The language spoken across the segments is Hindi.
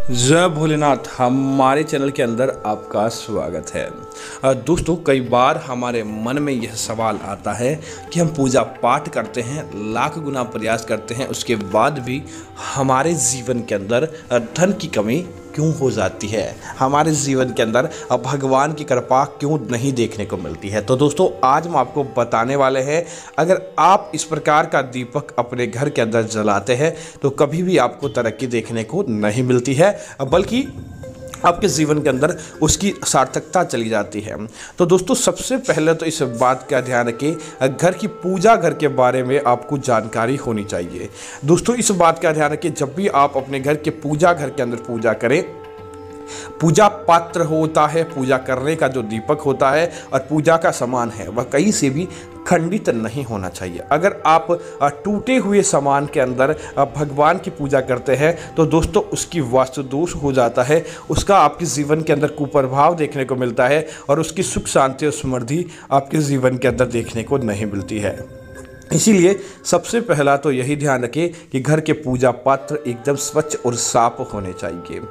जय भोलेनाथ। हमारे चैनल के अंदर आपका स्वागत है। दोस्तों, कई बार हमारे मन में यह सवाल आता है कि हम पूजा पाठ करते हैं, लाख गुना प्रयास करते हैं, उसके बाद भी हमारे जीवन के अंदर धन की कमी क्यों हो जाती है, हमारे जीवन के अंदर भगवान की कृपा क्यों नहीं देखने को मिलती है। तो दोस्तों, आज हम आपको बताने वाले हैं, अगर आप इस प्रकार का दीपक अपने घर के अंदर जलाते हैं तो कभी भी आपको तरक्की देखने को नहीं मिलती है, बल्कि आपके जीवन के अंदर उसकी सार्थकता चली जाती है। तो दोस्तों, सबसे पहले तो इस बात का ध्यान रखें, घर की पूजा घर के बारे में आपको जानकारी होनी चाहिए। दोस्तों, इस बात का ध्यान रखें, जब भी आप अपने घर के पूजा घर के अंदर पूजा करें, पूजा पात्र होता है, पूजा करने का जो दीपक होता है और पूजा का सामान है वह कहीं से भी खंडित नहीं होना चाहिए। अगर आप टूटे हुए सामान के अंदर भगवान की पूजा करते हैं तो दोस्तों उसकी वास्तु दोष हो जाता है, उसका आपके जीवन के अंदर कुप्रभाव देखने को मिलता है और उसकी सुख शांति और समृद्धि आपके जीवन के अंदर देखने को नहीं मिलती है। इसीलिए सबसे पहला तो यही ध्यान रखें कि घर के पूजा पात्र एकदम स्वच्छ और साफ होने चाहिए।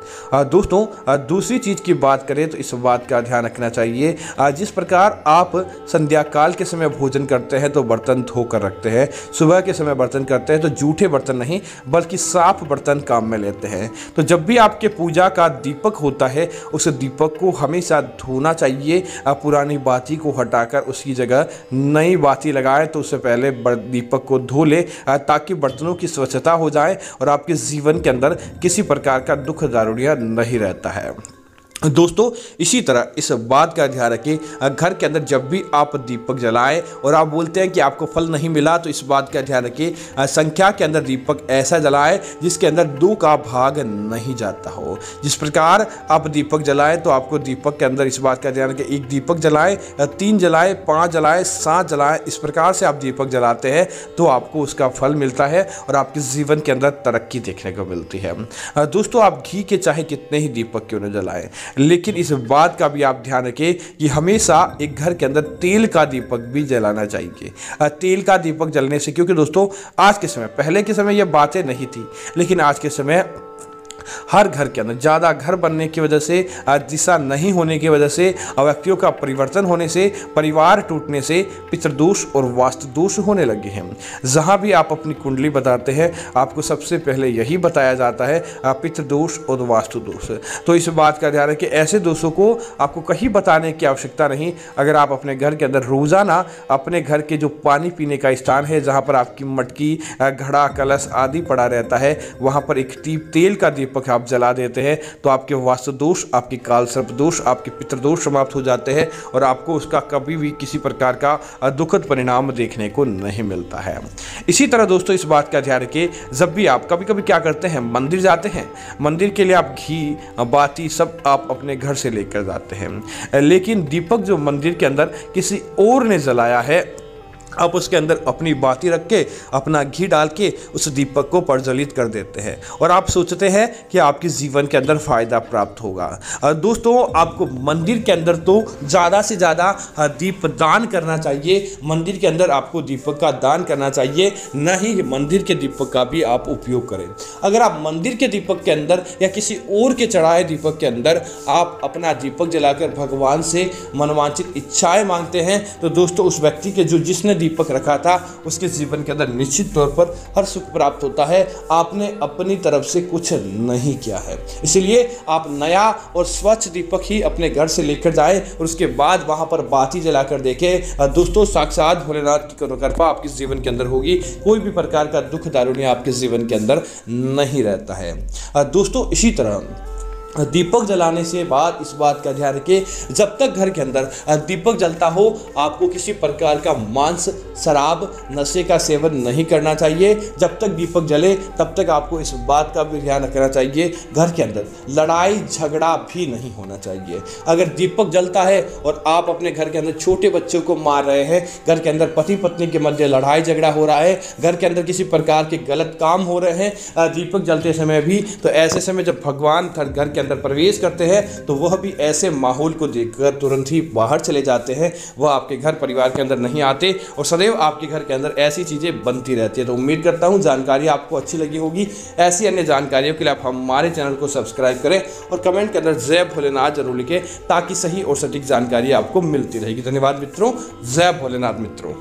दोस्तों, दूसरी चीज़ की बात करें तो इस बात का ध्यान रखना चाहिए, जिस प्रकार आप संध्या काल के समय भोजन करते हैं तो बर्तन धोकर रखते हैं, सुबह के समय बर्तन करते हैं तो जूठे बर्तन नहीं बल्कि साफ बर्तन काम में लेते हैं। तो जब भी आपके पूजा का दीपक होता है उस दीपक को हमेशा धोना चाहिए, पुरानी बाती को हटाकर उसकी जगह नई बाती लगाएं तो उससे पहले दीपक को धो ले, ताकि बर्तनों की स्वच्छता हो जाए और आपके जीवन के अंदर किसी प्रकार का दुख दारुणिया नहीं रहता है। दोस्तों, इसी तरह इस बात का ध्यान रखें, घर के अंदर जब भी आप दीपक जलाएं और आप बोलते हैं कि आपको फल नहीं मिला तो इस बात का ध्यान रखें, संख्या के अंदर दीपक ऐसा जलाएं जिसके अंदर 2 का भाग नहीं जाता हो। जिस प्रकार आप दीपक जलाएं तो आपको दीपक के अंदर इस बात का ध्यान रखें, 1 दीपक जलाएं, 3 जलाएं, 5 जलाएं, 7 जलाएं, इस प्रकार से आप दीपक जलाते हैं तो आपको उसका फल मिलता है और आपके जीवन के अंदर तरक्की देखने को मिलती है। दोस्तों, आप घी के चाहे कितने ही दीपक क्यों न जलाएं, लेकिन इस बात का भी आप ध्यान रखें कि हमेशा एक घर के अंदर तेल का दीपक भी जलाना चाहिए। तेल का दीपक जलने से, क्योंकि दोस्तों आज के समय, पहले के समय ये बातें नहीं थी, लेकिन आज के समय हर घर के अंदर ज़्यादा घर बनने की वजह से, दिशा नहीं होने की वजह से, व्यक्तियों का परिवर्तन होने से, परिवार टूटने से पितृदोष और वास्तु दोष होने लगे हैं। जहाँ भी आप अपनी कुंडली बताते हैं आपको सबसे पहले यही बताया जाता है, पितृदोष और वास्तु दोष। तो इस बात का ध्यान है कि ऐसे दोषों को आपको कहीं बताने की आवश्यकता नहीं। अगर आप अपने घर के अंदर रोज़ाना अपने घर के जो पानी पीने का स्थान है, जहाँ पर आपकी मटकी, घड़ा, कलश आदि पड़ा रहता है, वहाँ पर एक तेल का दीपक आप जला देते हैं तो आपके वास्तु दोष, आपके काल सर्प दोष, आपके पितृदोष समाप्त हो जाते हैं और आपको उसका कभी भी किसी प्रकार का दुखद परिणाम देखने को नहीं मिलता है। इसी तरह दोस्तों, इस बात का ध्यान रखिए, जब भी आप कभी कभी क्या करते हैं, मंदिर जाते हैं, मंदिर के लिए आप घी, बाती सब आप अपने घर से लेकर जाते हैं, लेकिन दीपक जो मंदिर के अंदर किसी और ने जलाया है, आप उसके अंदर अपनी बाती रख के, अपना घी डाल के उस दीपक को प्रज्वलित कर देते हैं और आप सोचते हैं कि आपके जीवन के अंदर फायदा प्राप्त होगा। दोस्तों, आपको मंदिर के अंदर तो ज़्यादा से ज़्यादा दीप दान करना चाहिए, मंदिर के अंदर आपको दीपक का दान करना चाहिए, न ही मंदिर के दीपक का भी आप उपयोग करें। अगर आप मंदिर के दीपक के अंदर या किसी और के चढ़ाए दीपक के अंदर आप अपना दीपक जलाकर भगवान से मनवांछित इच्छाएं मांगते हैं तो दोस्तों, उस व्यक्ति के जो जिसने दीपक रखा था उसके जीवन के अंदर निश्चित तौर पर हर सुख प्राप्त होता है। आपने अपनी तरफ से कुछ नहीं किया है, इसलिए आप नया और स्वच्छ दीपक ही अपने घर से लेकर जाएं और उसके बाद वहां पर बाती जलाकर देखें। दोस्तों, साक्षात भोलेनाथ की कृपा आपके जीवन के अंदर होगी, कोई भी प्रकार का दुख दारुण्य आपके जीवन के अंदर नहीं रहता है। दोस्तों, इसी तरह दीपक जलाने से बाद इस बात का ध्यान रखें, जब तक घर के अंदर दीपक जलता हो आपको किसी प्रकार का मांस, शराब, नशे का सेवन नहीं करना चाहिए। जब तक दीपक जले तब तक आपको इस बात का भी ध्यान रखना चाहिए, घर के अंदर लड़ाई झगड़ा भी नहीं होना चाहिए। अगर दीपक जलता है और आप अपने घर के अंदर छोटे बच्चों को मार रहे हैं, घर के अंदर पति पत्नी के मध्य लड़ाई झगड़ा हो रहा है, घर के अंदर किसी प्रकार के गलत काम हो रहे हैं दीपक जलते समय भी, तो ऐसे समय जब भगवान घर के के अंदर प्रवेश करते हैं तो वह भी ऐसे माहौल को देखकर तुरंत ही बाहर चले जाते हैं। वह आपके घर परिवार के अंदर नहीं आते और सदैव आपके घर के अंदर ऐसी चीज़ें बनती रहती है। तो उम्मीद करता हूँ जानकारी आपको अच्छी लगी होगी। ऐसी अन्य जानकारियों के लिए आप हमारे चैनल को सब्सक्राइब करें और कमेंट के अंदर जय भोलेनाथ जरूर लिखें ताकि सही और सटीक जानकारी आपको मिलती रहेगी। धन्यवाद मित्रों। जय भोलेनाथ मित्रों।